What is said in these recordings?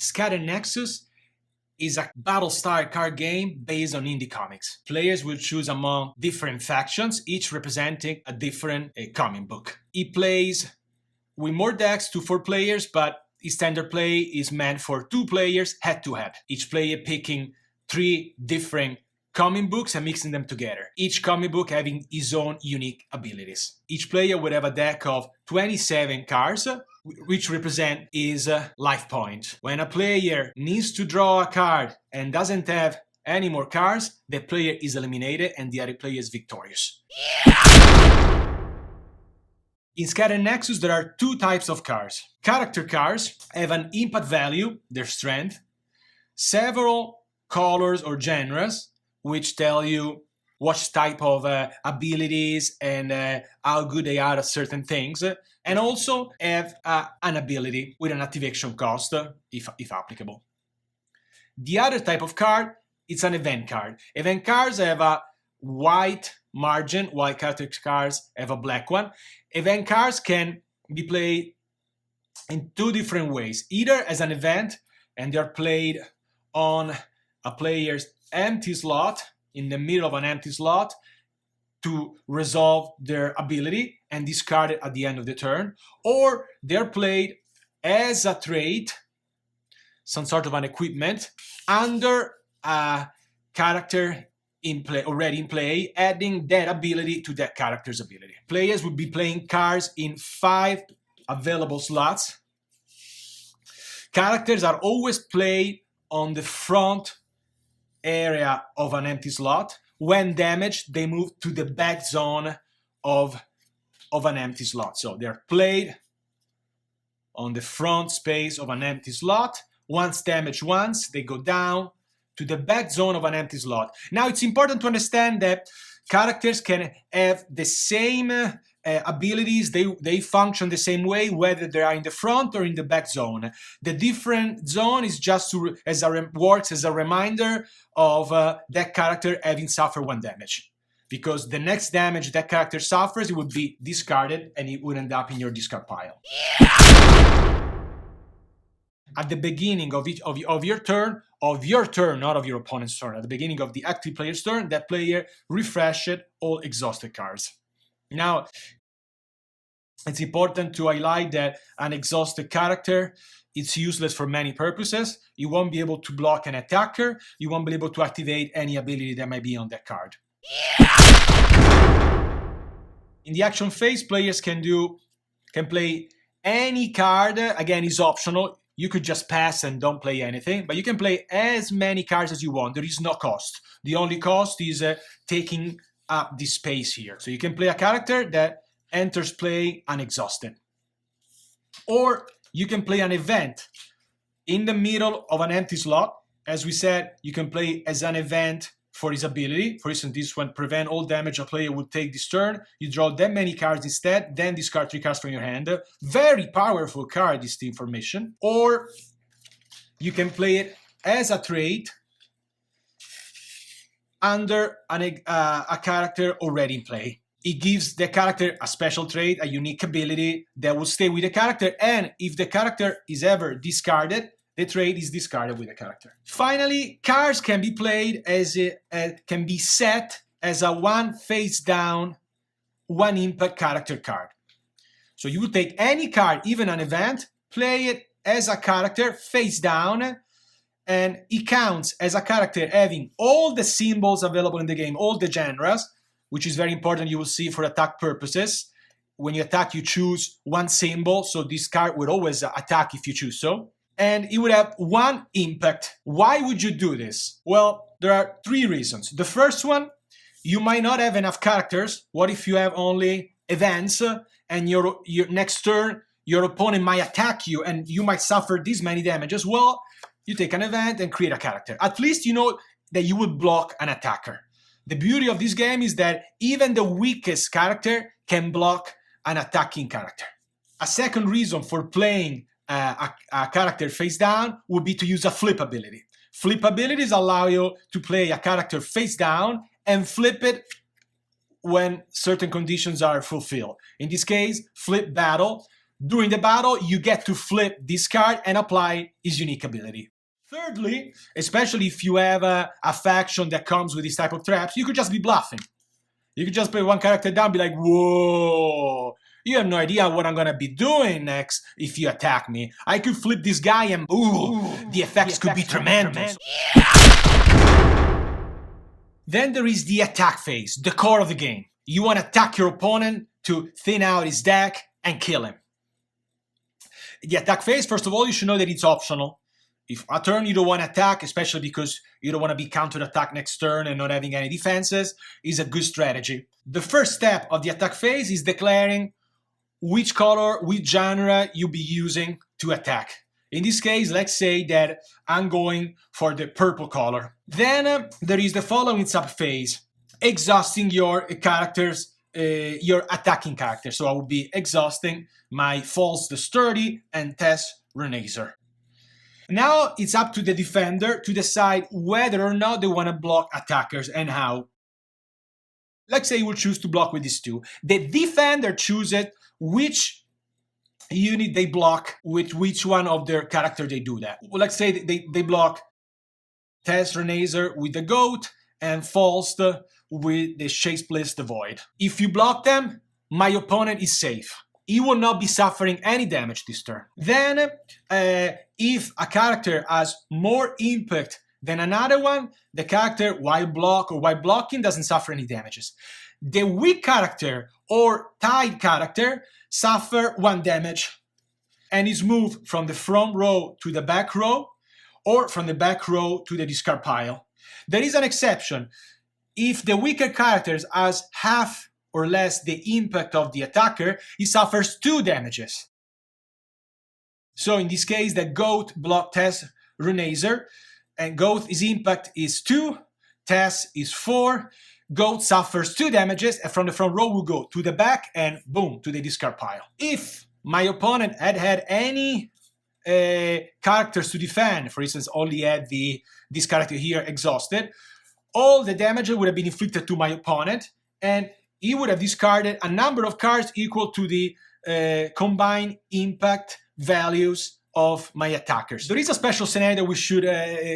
Scattered Nexus is a battle-style card game based on indie comics. Players will choose among different factions, each representing a different comic book. It plays with more decks to 4 players, but its standard play is meant for 2 players head-to-head. Each player picking 3 different comic books and mixing them together, each comic book having its own unique abilities. Each player would have a deck of 27 cards, which represent his life point. When a player needs to draw a card and doesn't have any more cards, the player is eliminated and the other player is victorious. In Scattered Nexus, there are 2 types of cards. Character cards have an impact value, their strength, several colors or genres, which tell you what type of abilities and how good they are at certain things, and also have an ability with an activation cost, if applicable. The other type of card is an event card. Event cards have a white margin, while character cards have a black one. Event cards can be played in 2 different ways, either as an event, and they're played on a player's empty slot, in the middle of an empty slot, to resolve their ability and discard it at the end of the turn, or they're played as a trait, some sort of an equipment, under a character already in play, adding that ability to that character's ability. Players would be playing cards in 5 available slots. Characters are always played on the front area of an empty slot. When damaged, they move to the back zone of an empty slot. So they're played on the front space of an empty slot. Once damaged once, they go down to the back zone of an empty slot. Now, it's important to understand that characters can have the same abilities, they function the same way whether they are in the front or in the back zone. The different zone is just works as a reminder of that character having suffered 1 damage, because the next damage that character suffers, it would be discarded and it would end up in your discard pile. At the beginning of your turn, not of your opponent's turn, at the beginning of the active player's turn, that player refreshed all exhausted cards. Now, it's important to highlight that an exhausted character, it's useless for many purposes. You won't be able to block an attacker. You won't be able to activate any ability that might be on that card. In the action phase, players can play any card. Again, it's optional. You could just pass and don't play anything, but you can play as many cards as you want. There is no cost. The only cost is taking up this space here. So you can play a character that enters play unexhausted. Or you can play an event in the middle of an empty slot. As we said, you can play as an event for his ability. For instance, this one, prevent all damage a player would take this turn. You draw that many cards instead, then discard 3 cards from your hand. Very powerful card, this information. Or you can play it as a trait under a character already in play. It gives the character a special trait, a unique ability that will stay with the character, and if the character is ever discarded, the trait is discarded with the character. Finally, cards can be played can be set as a 1 face down, 1 impact character card. So you would take any card, even an event, play it as a character face down, and it counts as a character having all the symbols available in the game, all the genres, which is very important, you will see, for attack purposes. When you attack, you choose 1 symbol, so this card would always attack if you choose so. And it would have 1 impact. Why would you do this? Well, there are 3 reasons. The first one, you might not have enough characters. What if you have only events and your next turn, your opponent might attack you and you might suffer this many damages? Well, you take an event and create a character. At least you know that you would block an attacker. The beauty of this game is that even the weakest character can block an attacking character. A second reason for playing a character face down would be to use a flip ability. Flip abilities allow you to play a character face down and flip it when certain conditions are fulfilled. In this case, flip battle. During the battle, you get to flip this card and apply his unique ability. Thirdly, especially if you have a faction that comes with this type of traps, you could just be bluffing. You could just play one character down, be like, whoa, you have no idea what I'm gonna be doing next if you attack me. I could flip this guy and the effects could be tremendous. Then there is the attack phase, the core of the game. You want to attack your opponent to thin out his deck and kill him. The attack phase, first of all, you should know that it's optional. If a turn you don't want to attack, especially because you don't want to be counter-attack next turn and not having any defenses, is a good strategy. The first step of the attack phase is declaring which color, which genre you'll be using to attack. In this case, let's say that I'm going for the purple color. Then there is the following sub-phase, exhausting your characters, your attacking character. So I will be exhausting my False the Sturdy and Tess Renazer. Now it's up to the defender to decide whether or not they want to block attackers and how. Let's say you will choose to block with these two. The defender chooses which unit they block with which one of their character they do that. Well, let's say they block Tess Renazer with the goat and False with the Chase Bliss the Void. If you block them, my opponent is safe. He will not be suffering any damage this turn. Then, if a character has more impact than another one, the character, while blocking, doesn't suffer any damages. The weak character or tied character suffer 1 damage and is moved from the front row to the back row or from the back row to the discard pile. There is an exception. If the weaker character has half or less the impact of the attacker, he suffers 2 damages. So in this case, the goat blocked Tess Renazer, and goat, his impact is 2, Tess is 4, goat suffers 2 damages, and from the front row will go to the back and boom, to the discard pile. If my opponent had any characters to defend, for instance, only had this character here exhausted, all the damage would have been inflicted to my opponent, and he would have discarded a number of cards equal to the combined impact values of my attackers. There is a special scenario that we should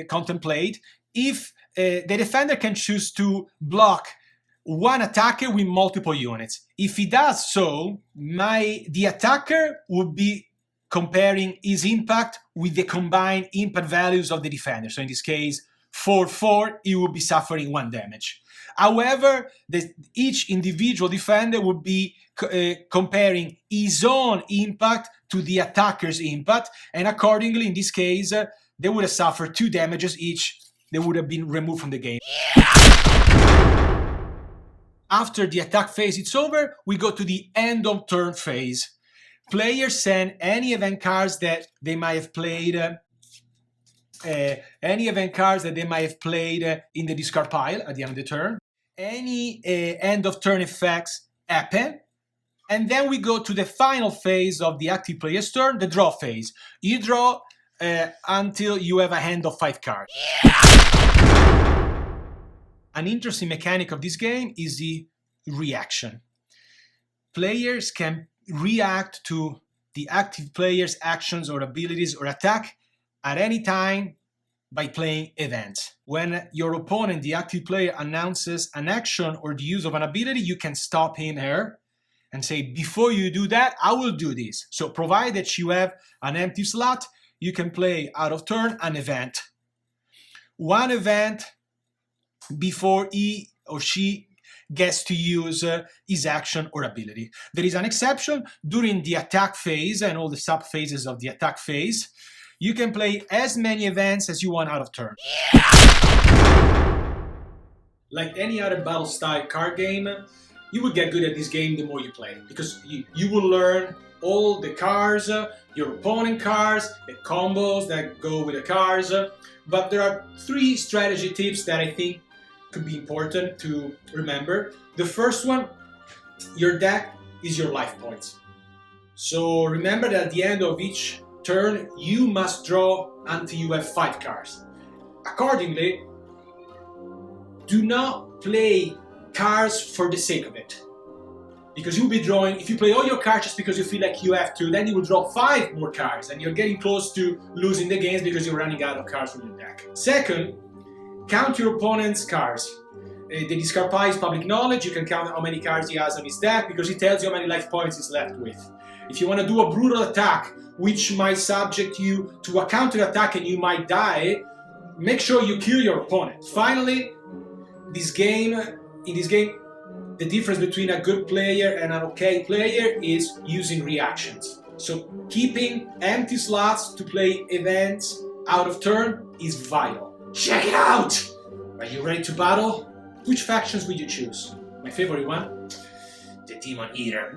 contemplate. If the defender can choose to block one attacker with multiple units. If he does so, the attacker would be comparing his impact with the combined impact values of the defender. So in this case, 4/4, he would be suffering 1 damage. However, each individual defender would be comparing his own impact to the attacker's impact, and accordingly, in this case, they would have suffered 2 damages each. They would have been removed from the game. After the attack phase is over, we go to the end of turn phase. Players send any event cards that they might have played in the discard pile at the end of the turn. Any end of turn effects happen, and then we go to the final phase of the active player's turn, the draw phase. You draw until you have a hand of 5 cards. An interesting mechanic of this game is the reaction. Players can react to the active player's actions or abilities or attack at any time by playing events. When your opponent, the active player, announces an action or the use of an ability, you can stop him here and say, before you do that, I will do this. So provided you have an empty slot, you can play out of turn an event. One event before he or she gets to use his action or ability. There is an exception. During the attack phase and all the sub-phases of the attack phase, you can play as many events as you want out of turn. Like any other battle style card game, you will get good at this game the more you play, because you will learn all the cards, your opponent cards, the combos that go with the cards. But there are 3 strategy tips that I think could be important to remember. The first one, your deck is your life points. So remember that at the end of each turn, you must draw until you have 5 cards. Accordingly, do not play cards for the sake of it. because you'll be drawing, if you play all your cards just because you feel like you have to, then you will draw 5 more cards and you're getting close to losing the games because you're running out of cards from your deck. Second, count your opponent's cards. The discard pile is public knowledge. You can count how many cards he has on his deck because it tells you how many life points he's left with. If you want to do a brutal attack, which might subject you to a counter attack and you might die, make sure you kill your opponent. Finally, in this game, the difference between a good player and an okay player is using reactions. So keeping empty slots to play events out of turn is vital. Check it out! Are you ready to battle? Which factions would you choose? My favorite one? The Demon Eater.